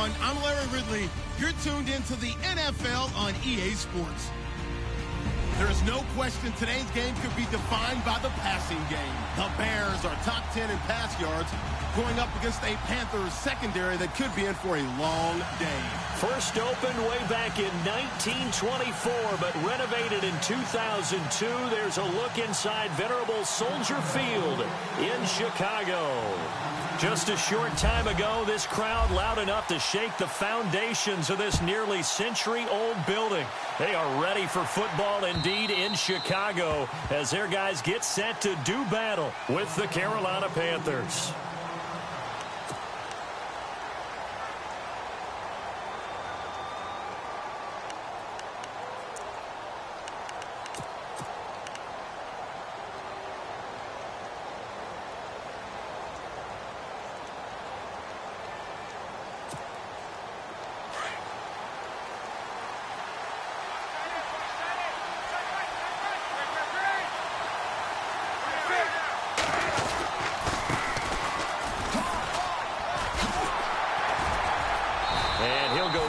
everyone. I'm Larry Ridley. You're tuned into the NFL on EA Sports. There is no question today's game could be defined by the passing game. The Bears are top 10 in pass yards, going up against a Panthers secondary that could be in for a long day. First opened way back in 1924, but renovated in 2002. There's a look inside venerable Soldier Field in Chicago. Just a short time ago, this crowd loud enough to shake the foundations of this nearly century-old building. They are ready for football indeed in Chicago as their guys get set to do battle with the Carolina Panthers.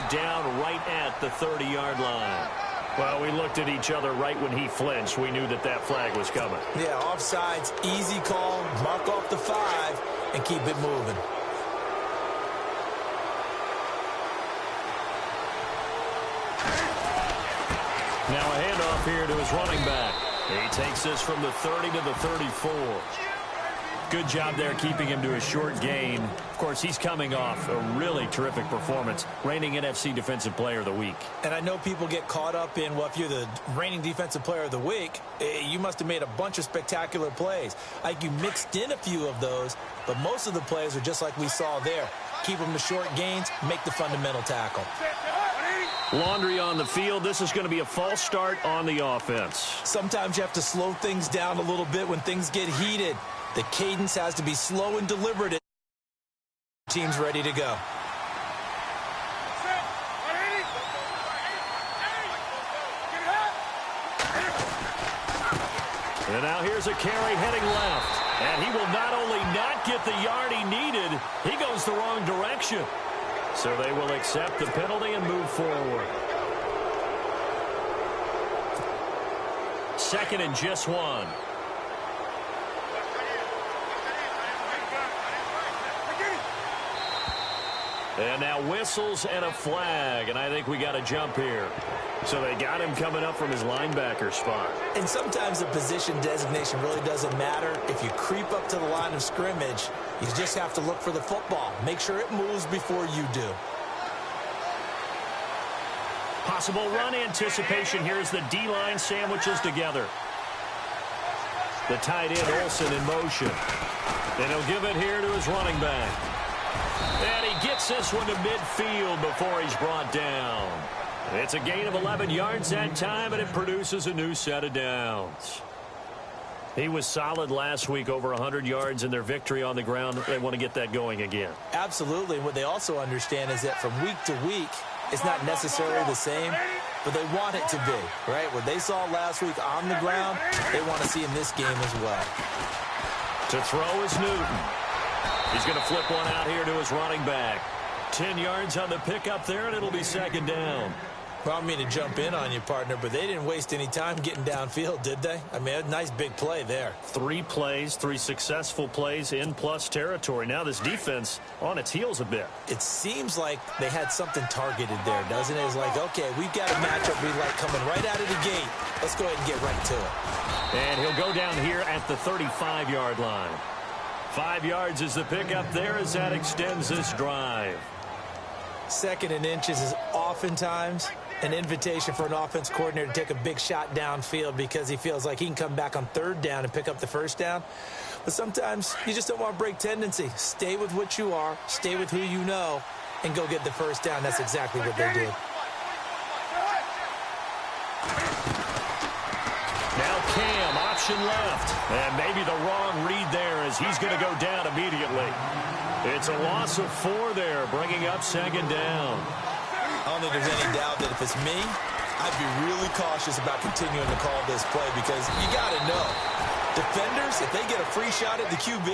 Down right at the 30-yard line. Well, we looked at each other right when he flinched. We knew that that flag was coming. Yeah, offsides, easy call, mark off the 5, and keep it moving. Now a handoff here to his running back. He takes this from the 30 to the 34. Good job there keeping him to a short gain. Of course, he's coming off a really terrific performance, reigning NFC Defensive Player of the Week. And I know people get caught up in, well, if you're the reigning Defensive Player of the Week, you must have made a bunch of spectacular plays. Like you mixed in a few of those, but most of the plays are just like we saw there. Keep them to short gains, make the fundamental tackle. Laundry on the field. This is going to be a false start on the offense. Sometimes you have to slow things down a little bit when things get heated. The cadence has to be slow and deliberate. Team's ready to go. And now here's a carry heading left. And he will not only not get the yard he needed, he goes the wrong direction. So they will accept the penalty and move forward. Second and just 1. And now whistles and a flag, and I think we got a jump here. So they got him coming up from his linebacker spot. And sometimes the position designation really doesn't matter. If you creep up to the line of scrimmage, you just have to look for the football. Make sure it moves before you do. Possible run anticipation here as the D-line sandwiches together. The tight end Olsen in motion. And he'll give it here to his running back. And he gets this one to midfield before he's brought down. It's a gain of 11 yards that time, and it produces a new set of downs. He was solid last week, over 100 yards in their victory on the ground. They want to get that going again. Absolutely. What they also understand is that from week to week, it's not necessarily the same, but they want it to be, right? What they saw last week on the ground, they want to see in this game as well. To throw is Newton. He's going to flip one out here to his running back. 10 yards on the pickup there, and it'll be second down. Well, I don't mean to jump in on you, partner, but they didn't waste any time getting downfield, did they? I mean, a nice big play there. 3 plays, 3 successful plays in plus territory. Now this defense on its heels a bit. It seems like they had something targeted there, doesn't it? It's like, okay, we've got a matchup we like coming right out of the gate. Let's go ahead and get right to it. And he'll go down here at the 35-yard line. 5 yards is the pickup there as that extends this drive. Second and inches is oftentimes an invitation for an offense coordinator to take a big shot downfield because he feels like he can come back on third down and pick up the first down. But sometimes you just don't want to break tendency. Stay with what you are, stay with who you know, and go get the first down. That's exactly what they did. Now Cam, option left. And maybe the wrong read there as he's going to go down immediately. It's a loss of 4 there, bringing up second down. I don't think there's any doubt that if it's me, I'd be really cautious about continuing to call this play because you got to know, defenders, if they get a free shot at the QB,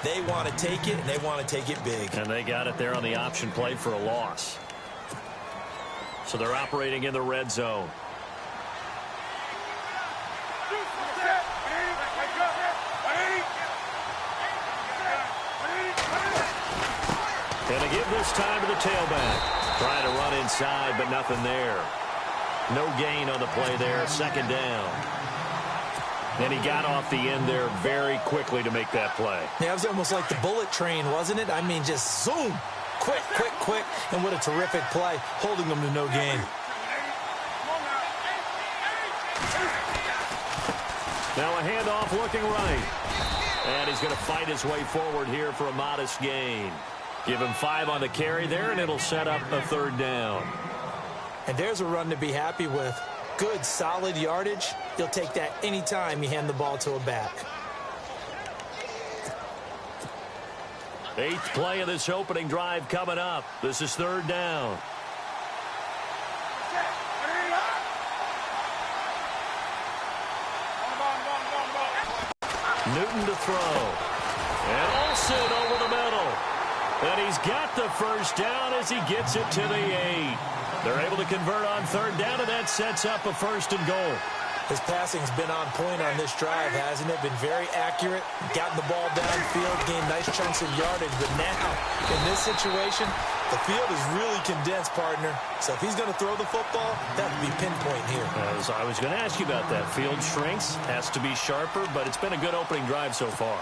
They want to take it, and they want to take it big. And they got it there on the option play for a loss. So they're operating in the red zone. And they give this time to the tailback. Trying to run inside, but nothing there. No gain on the play there. Second down. And he got off the end there very quickly to make that play. Yeah, it was almost like the bullet train, wasn't it? I mean, just zoom. Quick, quick, quick. And what a terrific play, holding them to no gain. Now a handoff looking right. And he's going to fight his way forward here for a modest gain. Give him 5 on the carry there, and it'll set up a third down. And there's a run to be happy with. Good, solid yardage. He'll take that anytime you hand the ball to a back. 8th play of this opening drive coming up. This is third down. Newton to throw. And Olsen over the middle. And he's got the first down as he gets it to the 8. They're able to convert on third down, and that sets up a 1st and goal. His passing's been on point on this drive, hasn't it? Been very accurate, gotten the ball downfield, gained nice chunks of yardage. But now, in this situation, the field is really condensed, partner. So if he's going to throw the football, that would be pinpoint here. I was going to ask you about that. Field shrinks, has to be sharper, but it's been a good opening drive so far.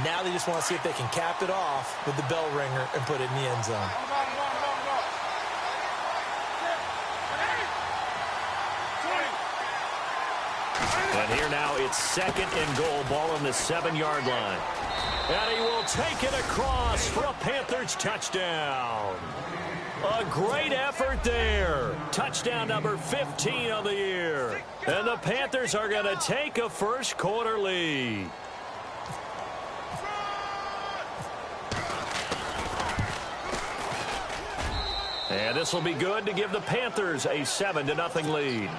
Now they just want to see if they can cap it off with the bell ringer and put it in the end zone. And here now it's 2nd and goal, ball on the 7-yard line. And he will take it across for a Panthers touchdown. A great effort there. Touchdown number 15 of the year. And the Panthers are going to take a first quarter lead. And this will be good to give the Panthers a 7-0 lead.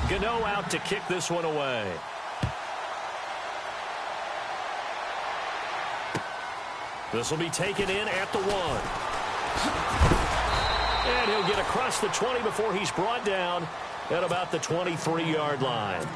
Gano out to kick this one away. This will be taken in at the 1. And he'll get across the 20 before he's brought down at about the 23-yard line.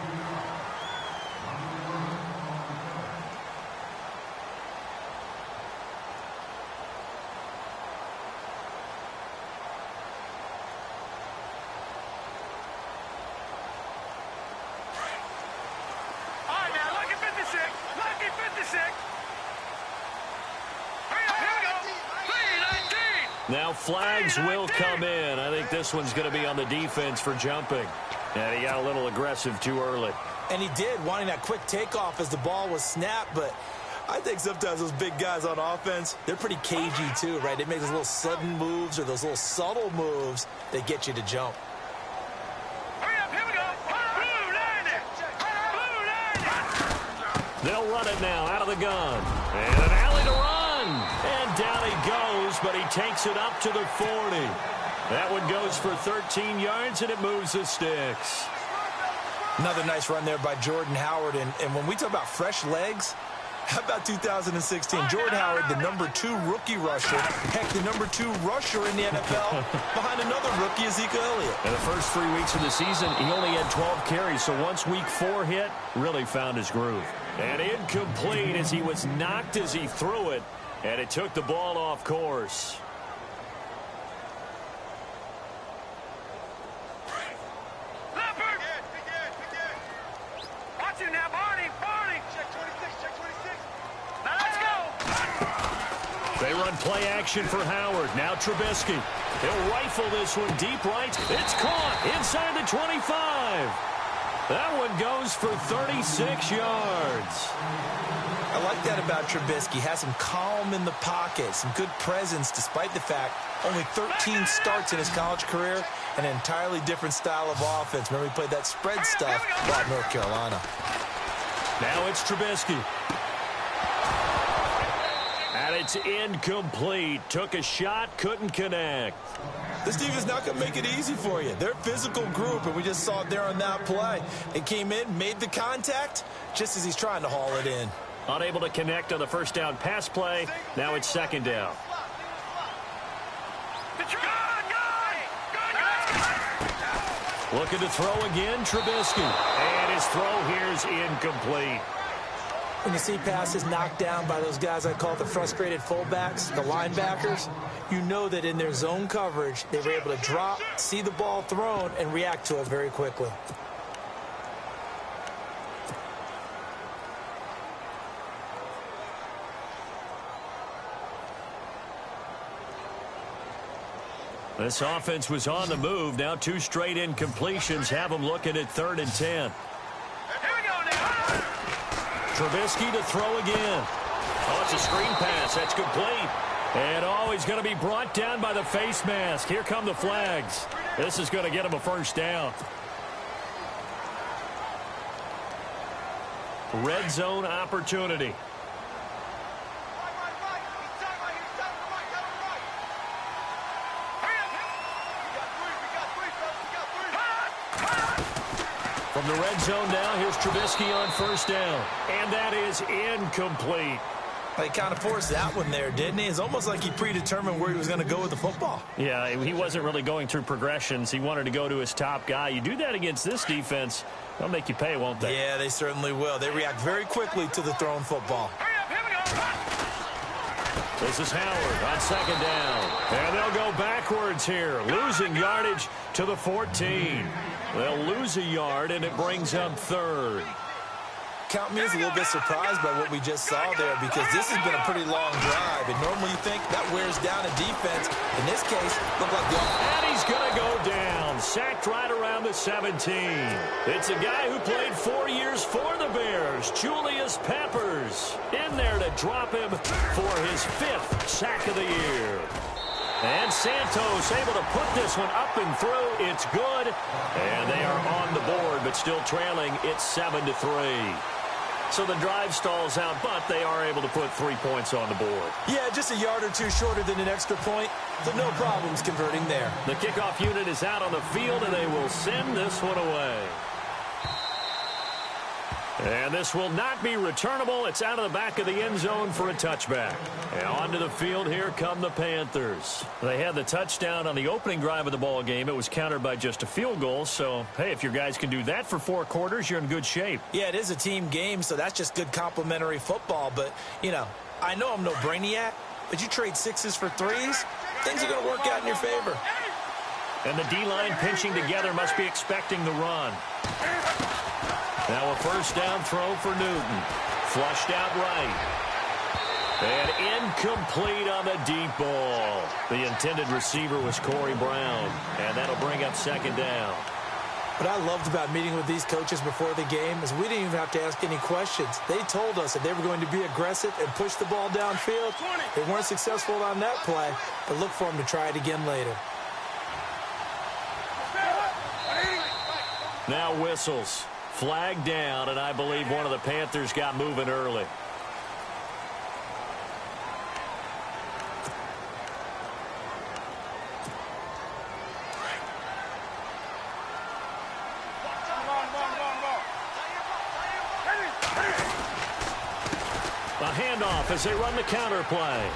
Now flags will come in. I think this one's going to be on the defense for jumping. And he got a little aggressive too early. And he did, wanting that quick takeoff as the ball was snapped. But I think sometimes those big guys on offense, they're pretty cagey too, right? They make those little sudden moves or those little subtle moves that get you to jump. They'll run it now out of the gun. And an alley to run. And down he goes, but he takes it up to the 40. That one goes for 13 yards, and it moves the sticks. Another nice run there by Jordan Howard. And when we talk about fresh legs, how about 2016? Jordan Howard, the #2 rookie rusher. Heck, the #2 rusher in the NFL behind another rookie, Ezekiel Elliott. In the first 3 weeks of the season, he only had 12 carries. So once week 4 hit, really found his groove. And incomplete as he was knocked as he threw it. And it took the ball off course. Watch it now, Barney. Check 26, check 26. Now let's go. They run play action for Howard. Now Trubisky. He'll rifle this one deep right. It's caught inside the 25. That one goes for 36 yards. I like that about Trubisky. Has some calm in the pocket, some good presence, despite the fact only 13 starts in his college career, and an entirely different style of offense. Remember, he played that spread stuff while at North Carolina. Now it's Trubisky. it's incomplete. Took a shot, couldn't connect. This team is not going to make it easy for you. They're a physical group, and we just saw it there on that play. They came in, made the contact, just as he's trying to haul it in. Unable to connect on the first down pass play. Now it's second down. Looking to throw again, Trubisky. And his throw here is incomplete. When you see passes knocked down by those guys I call the frustrated fullbacks, the linebackers, you know that in their zone coverage, they were able to drop, see the ball thrown, and react to it very quickly. This offense was on the move. Now 2 straight incompletions have them looking at 3rd and 10. Trubisky to throw again. Oh, it's a screen pass. That's complete. And, oh, he's going to be brought down by the face mask. Here come the flags. This is going to get him a first down. Red zone opportunity. From the red zone now, here's Trubisky on first down. And that is incomplete. He kind of forced that one there, didn't he? It's almost like he predetermined where he was going to go with the football. Yeah, he wasn't really going through progressions. He wanted to go to his top guy. You do that against this defense, they'll make you pay, won't they? Yeah, they certainly will. They react very quickly to the thrown football. This is Howard on second down. And they'll go backwards here, losing yardage to the 14. They'll lose a yard, and it brings up 3rd. Count me as a little bit surprised by what we just saw there, because this has been a pretty long drive, and normally you think that wears down a defense. In this case, looked like the... And he's going to go down, sacked right around the 17. It's a guy who played 4 years for the Bears, Julius Peppers, in there to drop him for his 5th sack of the year. And Santos able to put this one up and through. It's good. And they are on the board, but still trailing. It's 7-3. So the drive stalls out, but they are able to put 3 points on the board. Yeah, just a yard or two shorter than an extra point, so no problems converting there. The kickoff unit is out on the field, and they will send this one away. And this will not be returnable. It's out of the back of the end zone for a touchback. And onto the field, here come the Panthers. They had the touchdown on the opening drive of the ball game. It was countered by just a field goal. So, hey, if your guys can do that for 4 quarters, you're in good shape. Yeah, it is a team game, so that's just good complimentary football. But, you know, I know I'm no brainiac, but you trade 6s for 3s, things are going to work out in your favor. And the D-line pinching together must be expecting the run. Now a first down throw for Newton. Flushed out right. And incomplete on the deep ball. The intended receiver was Corey Brown. And that'll bring up second down. What I loved about meeting with these coaches before the game is we didn't even have to ask any questions. They told us that they were going to be aggressive and push the ball downfield. They weren't successful on that play, but look for them to try it again later. Now whistles. Flag down, and I believe one of the Panthers got moving early. A handoff as they run the counter play.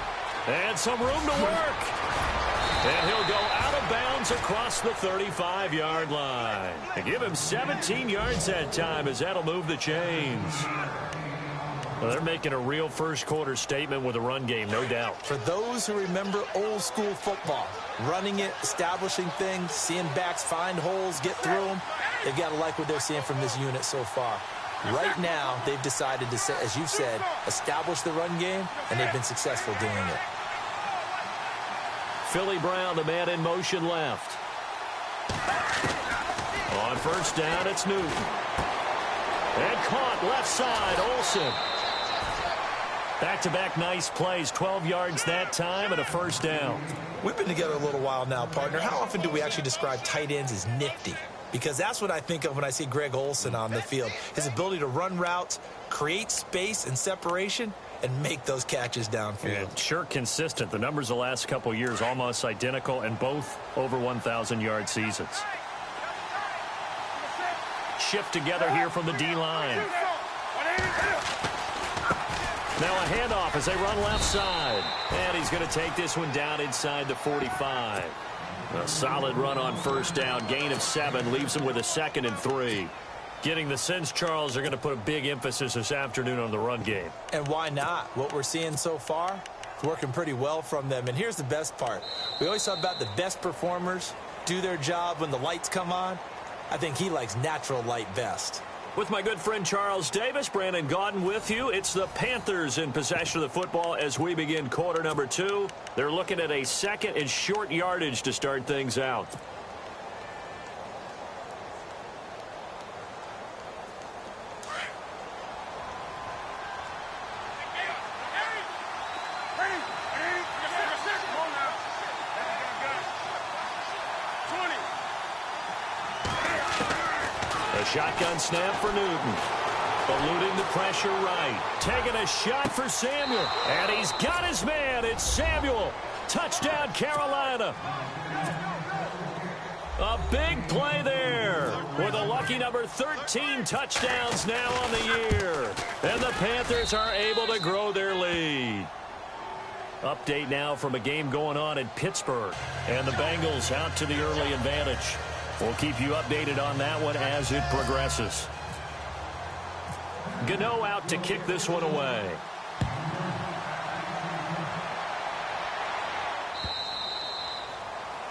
And some room to work. And he'll go out of bounds across the 35-yard line. And give him 17 yards that time as that'll move the chains. Well, they're making a real first-quarter statement with a run game, no doubt. For those who remember old-school football, running it, establishing things, seeing backs find holes, get through them, they've got to like what they're seeing from this unit so far. Right now, they've decided to, as you've said, establish the run game, and they've been successful doing it. Philly Brown, the man in motion left. On first down, it's Newton. And caught left side, Olsen. Back-to-back nice plays, 12 yards that time and a first down. We've been together a little while now, partner. How often do we actually describe tight ends as nifty? Because that's what I think of when I see Greg Olsen on the field. His ability to run routes, create space and separation, and make those catches downfield. And sure consistent. The numbers the last couple years almost identical, and both over 1,000-yard seasons. Shift together here from the D-line. Now a handoff as they run left side. And he's going to take this one down inside the 45. A solid run on first down. Gain of 7 leaves him with a 2nd and 3. Getting the sense, Charles, they're going to put a big emphasis this afternoon on the run game. And why not? What we're seeing so far, it's working pretty well from them. And here's the best part. We always talk about the best performers do their job when the lights come on. I think he likes natural light best. With my good friend Charles Davis, Brandon Gaudin with you. It's the Panthers in possession of the football as we begin quarter number 2. They're looking at a 2nd and short yardage to start things out. Shotgun snap for Newton. Eluding the pressure right. Taking a shot for Samuel. And he's got his man. It's Samuel. Touchdown, Carolina. A big play there. With a lucky number 13 touchdowns now on the year. And the Panthers are able to grow their lead. Update now from a game going on in Pittsburgh. And the Bengals out to the early advantage. We'll keep you updated on that one as it progresses. Gano out to kick this one away.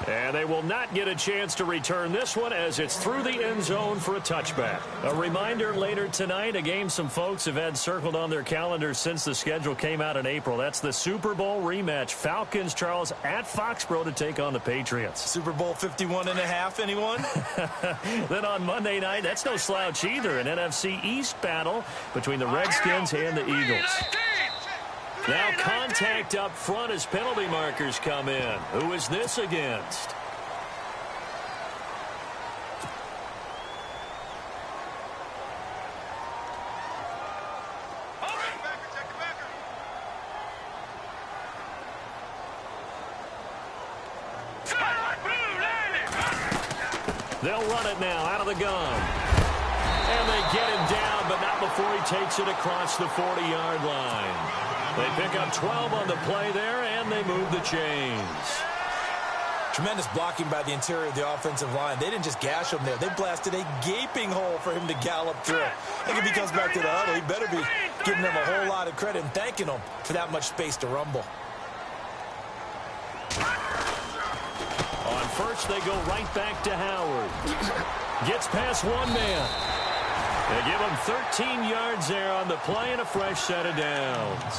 And they will not get a chance to return this one as it's through the end zone for a touchback. A reminder later tonight, a game some folks have had circled on their calendars since the schedule came out in April. That's the Super Bowl rematch. Falcons, Charles, at Foxborough to take on the Patriots. Super Bowl 51.5, anyone? Then on Monday night, that's no slouch either. An NFC East battle between the Redskins and the Eagles. Now contact up front as penalty markers come in. Who is this against? They'll run it now out of the gun. And they get him down, but not before he takes it across the 40-yard line. They pick up 12 on the play there, and they move the chains. Tremendous blocking by the interior of the offensive line. They didn't just gash him there. They blasted a gaping hole for him to gallop through. I think if he comes back to the huddle, he better be giving them a whole lot of credit and thanking them for that much space to rumble. On first, they go right back to Howard. Gets past one man. They give him 13 yards there on the play and a fresh set of downs.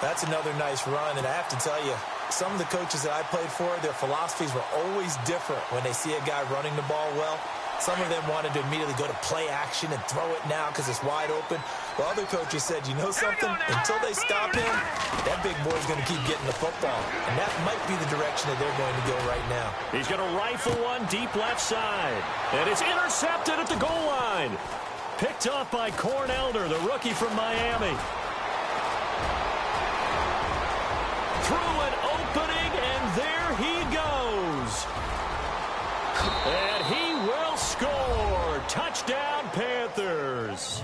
That's another nice run, and I have to tell you, some of the coaches that I played for, their philosophies were always different when they see a guy running the ball well. Some of them wanted to immediately go to play action and throw it now because it's wide open. While other coaches said, you know something? Until they stop him, that big boy's going to keep getting the football. And that might be the direction that they're going to go right now. He's going to rifle one deep left side. And it's intercepted at the goal line. Picked off by Corn Elder, the rookie from Miami. Through an opening, and there he goes. And he will score. Touchdown, Panthers.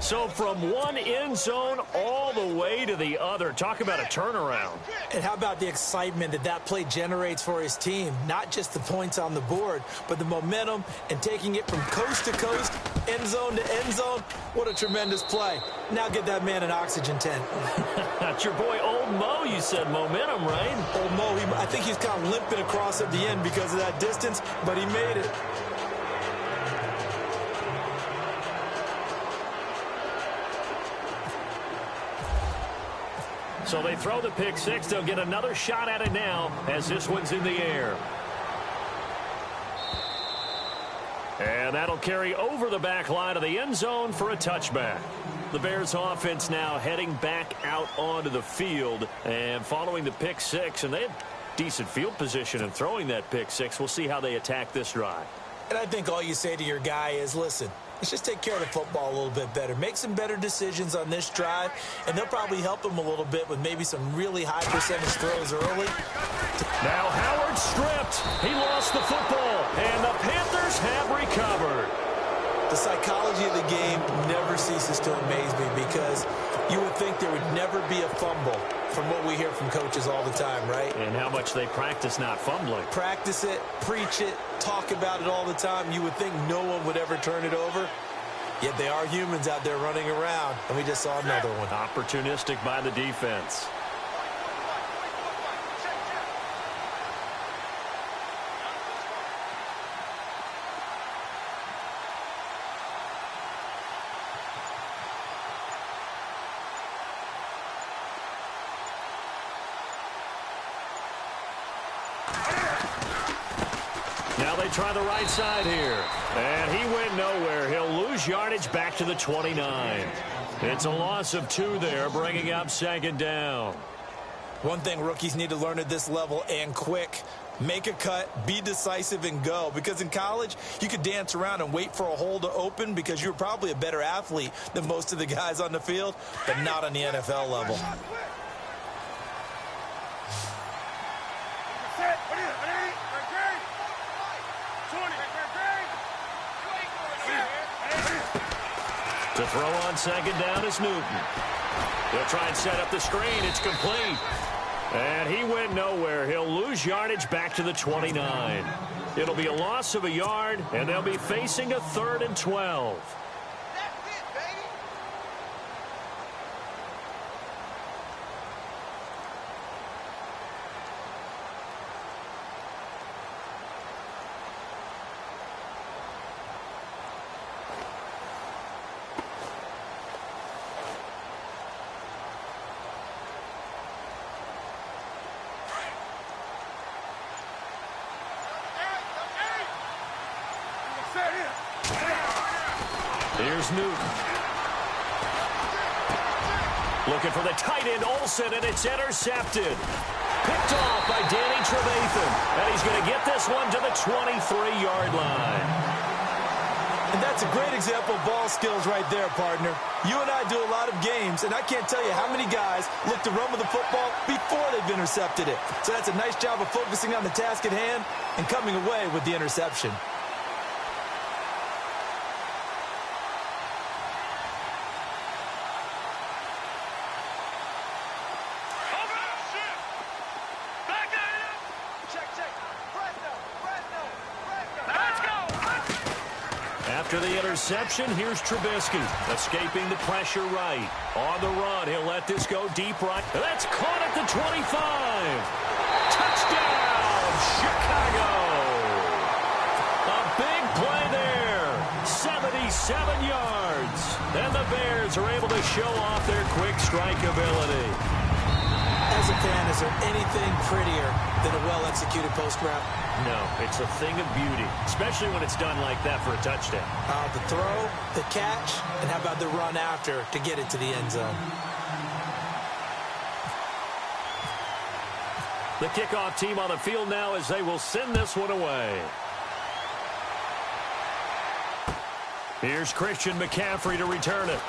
So from one end zone all the way to the other. Talk about a turnaround. And how about the excitement that that play generates for his team? Not just the points on the board, but the momentum and taking it from coast to coast, end zone to end zone. What a tremendous play. Now get that man an oxygen tent. That's your boy Old Mo, you said. Momentum, right? Old Mo, I think he's kind of limping across at the end because of that distance, but he made it. So they throw the pick six. They'll get another shot at it now as this one's in the air. And that'll carry over the back line of the end zone for a touchback. The Bears offense now heading back out onto the field and following the pick six. And they had decent field position in throwing that pick six. We'll see how they attack this drive. And I think all you say to your guy is, listen, Let's just take care of the football a little bit better. Make some better decisions on this drive, and they'll probably help them a little bit with maybe some really high percentage throws early. Now Howard stripped. He lost the football, and the Panthers have recovered. The psychology of the game never ceases to amaze me because you would think there would never be a fumble from what we hear from coaches all the time, right? And how much they practice not fumbling. Practice it, preach it, talk about it all the time. You would think no one would ever turn it over. Yet they are humans out there running around, and we just saw another one. Opportunistic by the defense. Now they try the right side here. And he went nowhere. He'll lose yardage back to the 29. It's a loss of 2 there, bringing up second down. One thing rookies need to learn at this level, and quick, make a cut, be decisive, and go. Because in college, you could dance around and wait for a hole to open because you're probably a better athlete than most of the guys on the field, but not on the NFL level. To throw on second down is Newton. He'll try and set up the screen. It's complete. And he went nowhere. He'll lose yardage back to the 29. It'll be a loss of a yard, and they'll be facing a 3rd and 12. Here's Newton. Looking for the tight end, Olsen, and it's intercepted. Picked off by Danny Trevathan. And he's going to get this one to the 23-yard line. And that's a great example of ball skills right there, partner. You and I do a lot of games, and I can't tell you how many guys look to run with the football before they've intercepted it. So that's a nice job of focusing on the task at hand and coming away with the interception. After the interception, here's Trubisky, escaping the pressure right. On the run, he'll let this go deep right. That's caught at the 25. Touchdown, Chicago. A big play there, 77 yards. And the Bears are able to show off their quick strike ability. As a fan, is there anything prettier than a well-executed post route? No, it's a thing of beauty, especially when it's done like that for a touchdown. The throw, the catch, and how about the run after to get it to the end zone? The kickoff team on the field now as they will send this one away. Here's Christian McCaffrey to return it.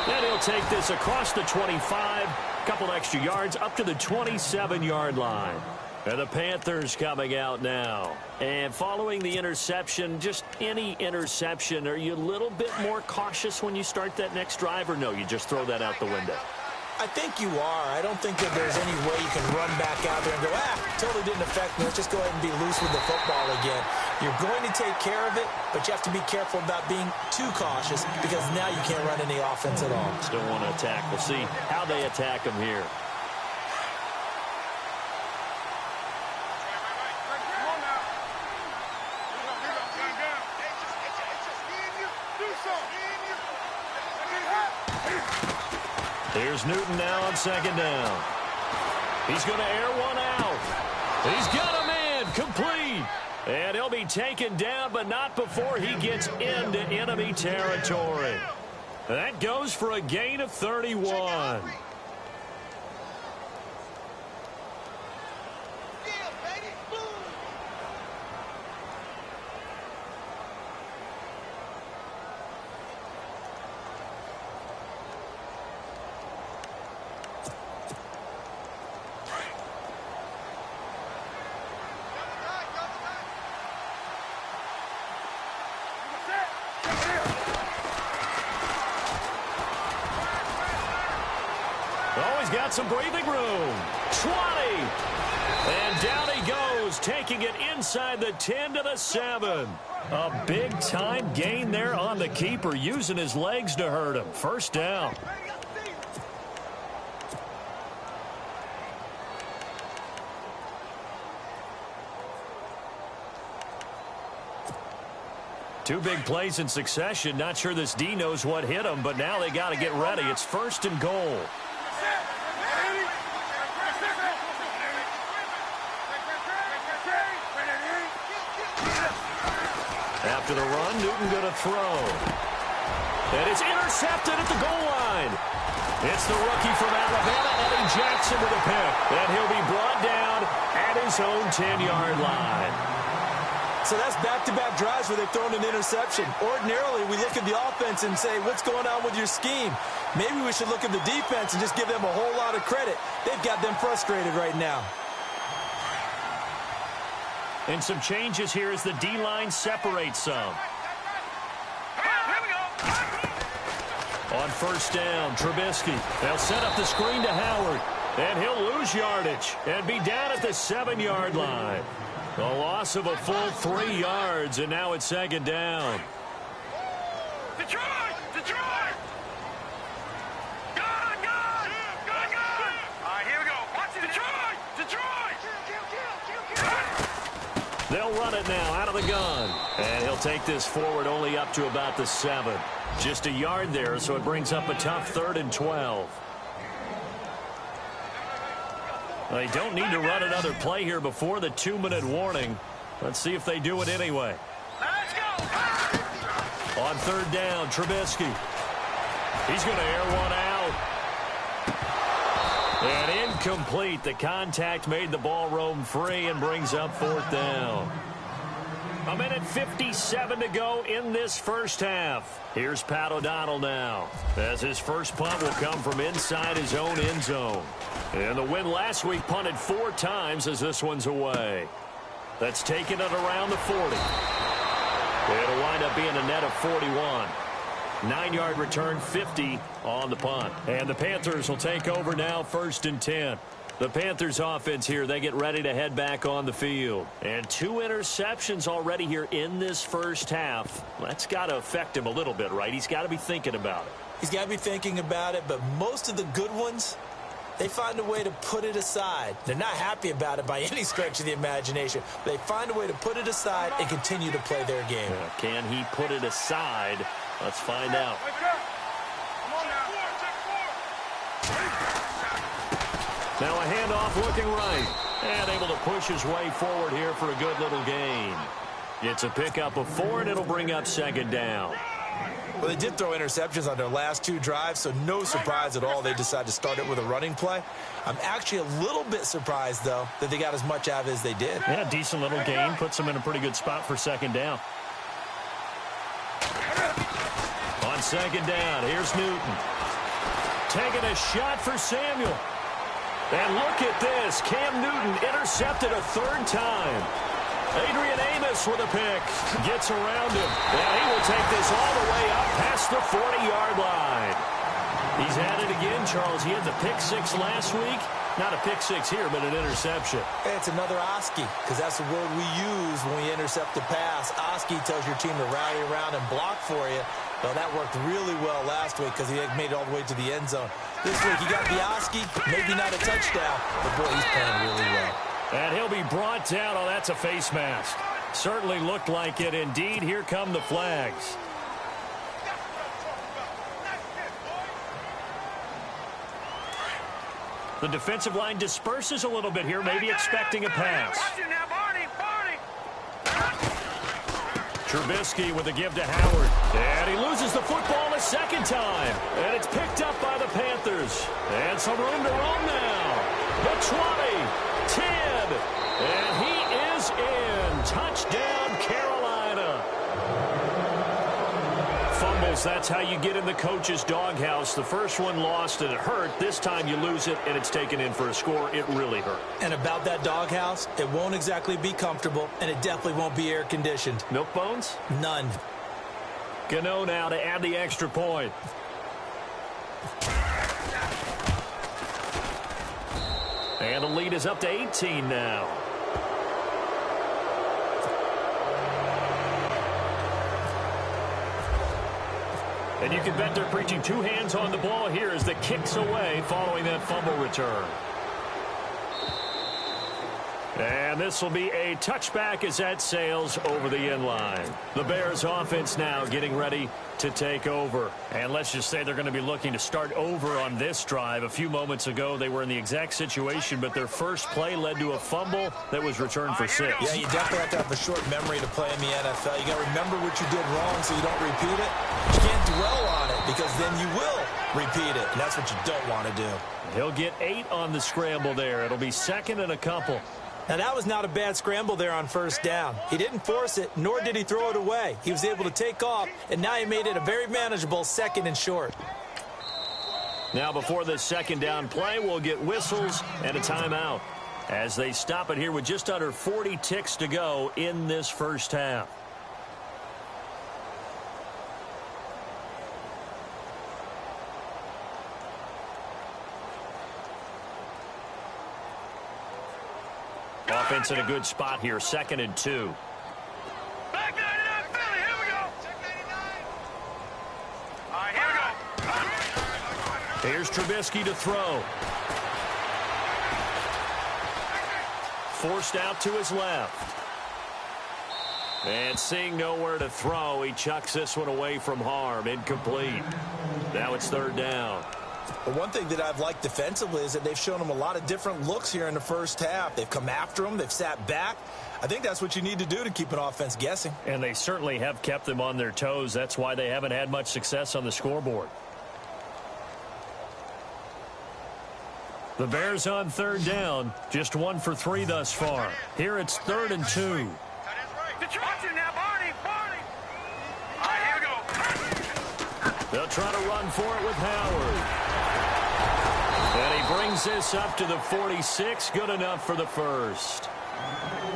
And he'll take this across the 25, a couple extra yards up to the 27-yard line. And the Panthers coming out now. And following the interception, just any interception, are you a little bit more cautious when you start that next drive, or no, you just throw that out the window? I think you are. I don't think that there's any way you can run back out there and go, totally didn't affect me. Let's just go ahead and be loose with the football again. You're going to take care of it, but you have to be careful about being too cautious because now you can't run any offense at all. Still want to attack. We'll see how they attack them here. Here's Newton now on second down. He's going to air one out. He's got a man complete. And he'll be taken down, but not before he gets into enemy territory. That goes for a gain of 31. some breathing room. 20. And down he goes, taking it inside the 10 to the 7. A big-time gain there on the keeper, using his legs to hurt him. First down. Two big plays in succession. Not sure this D knows what hit him, but now they got to get ready. It's first and goal. After the run, Newton going to throw. And it's intercepted at the goal line. It's the rookie from Alabama, Eddie Jackson, with a pick. And he'll be brought down at his own 10-yard line. So that's back-to-back drives where they've thrown an interception. Ordinarily, we look at the offense and say, what's going on with your scheme? Maybe we should look at the defense and just give them a whole lot of credit. They've got them frustrated right now. And some changes here as the D-line separates some. On first down, Trubisky. They'll set up the screen to Howard. And he'll lose yardage and be down at the 7-yard line. A loss of a full 3 yards, and now it's second down. Detroit! Detroit! Gun! Gun! Gun! Gun! All right, here we go. Watch it. Detroit! Detroit! They'll run it now out of the gun. And he'll take this forward only up to about the 7. Just a yard there, so it brings up a tough 3rd and 12. They don't need to run another play here before the 2-minute warning. Let's see if they do it anyway. Let's go! On third down, Trubisky. He's going to air one out. And incomplete. The contact made the ball roam free and brings up 4th down. 1:57 to go in this first half. Here's Pat O'Donnell now, as his first punt will come from inside his own end zone. And the win last week punted 4 times as this one's away. That's taken it around the 40. It'll wind up being a net of 41. 9-yard return, 50 on the punt. And the Panthers will take over now, 1st and 10. The Panthers offense here, they get ready to head back on the field. And 2 interceptions already here in this first half. That's got to affect him a little bit, right? He's got to be thinking about it. He's got to be thinking about it, but most of the good ones, they find a way to put it aside. They're not happy about it by any stretch of the imagination. They find a way to put it aside and continue to play their game. Can he put it aside? Let's find out. Now a handoff looking right. And able to push his way forward here for a good little gain. It's a pickup of 4, and it'll bring up second down. Well, they did throw interceptions on their last 2 drives, so no surprise at all they decided to start it with a running play. I'm actually a little bit surprised, though, that they got as much out of it as they did. Yeah, decent little gain. Puts them in a pretty good spot for second down. On second down, here's Newton. Taking a shot for Samuel. And look at this. Cam Newton intercepted a 3rd time. Adrian Amos with a pick. Gets around him. And he will take this all the way up past the 40-yard line. He's at it again, Charles. He had the pick 6 last week. Not a pick 6 here, but an interception. Hey, it's another Oski, because that's the word we use when we intercept a pass. Oski tells your team to rally around and block for you. Well, that worked really well last week because he made it all the way to the end zone. This week he got the Oski, maybe not a touchdown, but boy, he's playing really well. And he'll be brought down. Oh, that's a face mask. Certainly looked like it. Indeed, here come the flags. The defensive line disperses a little bit here, maybe expecting a pass. Trubisky with a give to Howard. And he loses the football a second time. And it's picked up by the Panthers. And some room to roam now. The 20, 10, and he is in. Touchdown, Carolina. Fumbles, that's how you get in the coach's doghouse. The first one lost and it hurt. This time you lose it and it's taken in for a score. It really hurt. And about that doghouse, it won't exactly be comfortable, and it definitely won't be air-conditioned. Milk bones? None. Gano now to add the extra point. And the lead is up to 18 now. And you can bet they're preaching two hands on the ball here as the kick's away following that fumble return. And this will be a touchback as that sails over the end line. The Bears offense now getting ready to take over. And let's just say they're going to be looking to start over on this drive. A few moments ago, they were in the exact situation, but their first play led to a fumble that was returned for 6. Yeah, you definitely have to have a short memory to play in the NFL. You got to remember what you did wrong so you don't repeat it. You can't dwell on it because then you will repeat it, and that's what you don't want to do. He'll get 8 on the scramble there. It'll be second and a couple. Now, that was not a bad scramble there on first down. He didn't force it, nor did he throw it away. He was able to take off, and now he made it a very manageable second and short. Now, before this second down play, we'll get whistles and a timeout as they stop it here with just under 40 ticks to go in this first half. Offense in a good spot here, 2nd and 2. Back 99, Philly, here we go. Check 99. All right, here we go. Here's Trubisky to throw. Forced out to his left. And seeing nowhere to throw, he chucks this one away from harm. Incomplete. Now it's 3rd down. But one thing that I've liked defensively is that they've shown them a lot of different looks here in the first half. They've come after them. They've sat back. I think that's what you need to do to keep an offense guessing. And they certainly have kept them on their toes. That's why they haven't had much success on the scoreboard. The Bears on 3rd down. Just 1 for 3 thus far. Here it's 3rd and 2. Watch it now, Barney. All right, here we go. They'll try to run for it with Howard. And he brings this up to the 46. Good enough for the first.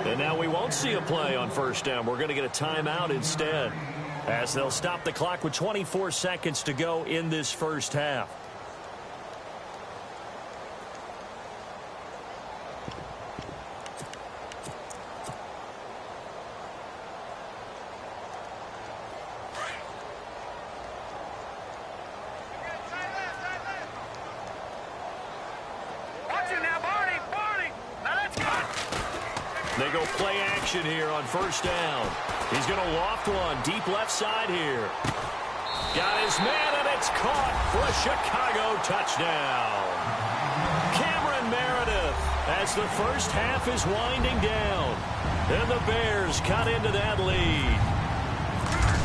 And now we won't see a play on first down. We're going to get a timeout instead, as they'll stop the clock with 24 seconds to go in this first half. They go play action here on first down. He's going to loft one deep left side here. Got his man, and it's caught for a Chicago touchdown. Cameron Meredith as the first half is winding down. And the Bears cut into that lead.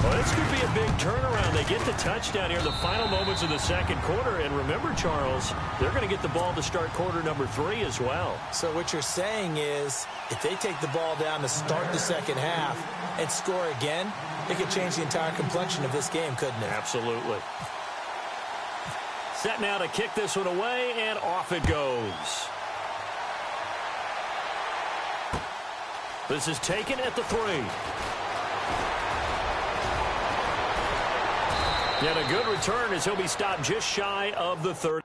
Well, this could be a big turnaround. They get the touchdown here in the final moments of the second quarter. And remember, Charles, they're going to get the ball to start quarter number 3 as well. So what you're saying is if they take the ball down to start the second half and score again, it could change the entire complexion of this game, couldn't it? Absolutely. Set now to kick this one away, and off it goes. This is taken at the 3. And a good return as he'll be stopped just shy of the 30.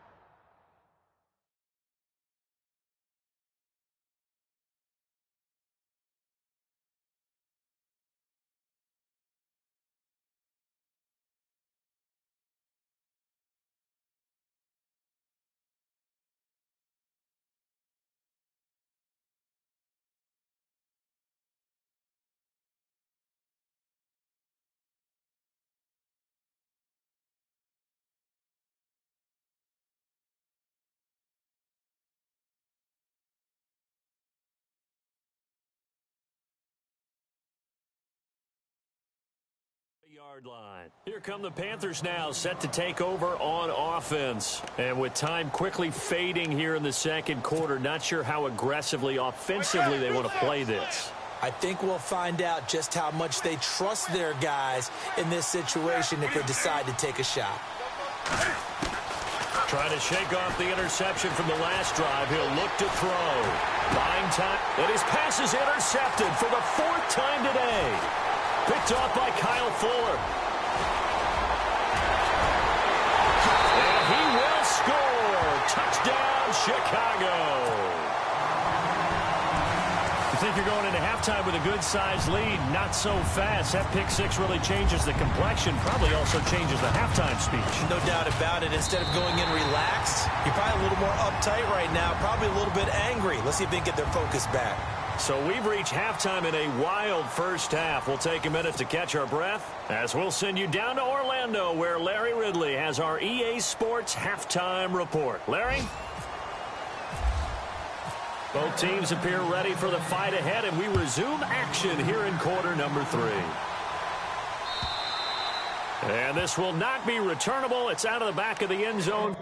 Yard line. Here come the Panthers now, set to take over on offense. And with time quickly fading here in the second quarter, not sure how aggressively, offensively they want to play this. I think we'll find out just how much they trust their guys in this situation if they decide to take a shot. Trying to shake off the interception from the last drive. He'll look to throw. Buying time. And his pass is intercepted for the 4th time today. Picked off by Kyle Fuller. And he will score. Touchdown, Chicago. think you're going into halftime with a good-sized lead. Not so fast. That pick six really changes the complexion. Probably also changes the halftime speech. No doubt about it. Instead of going in relaxed, you're probably a little more uptight right now. Probably a little bit angry. Let's see if they can get their focus back. So we've reached halftime in a wild first half. We'll take a minute to catch our breath as we'll send you down to Orlando, where Larry Ridley has our EA Sports halftime report. Larry? Both teams appear ready for the fight ahead, and we resume action here in quarter number 3. And this will not be returnable. It's out of the back of the end zone.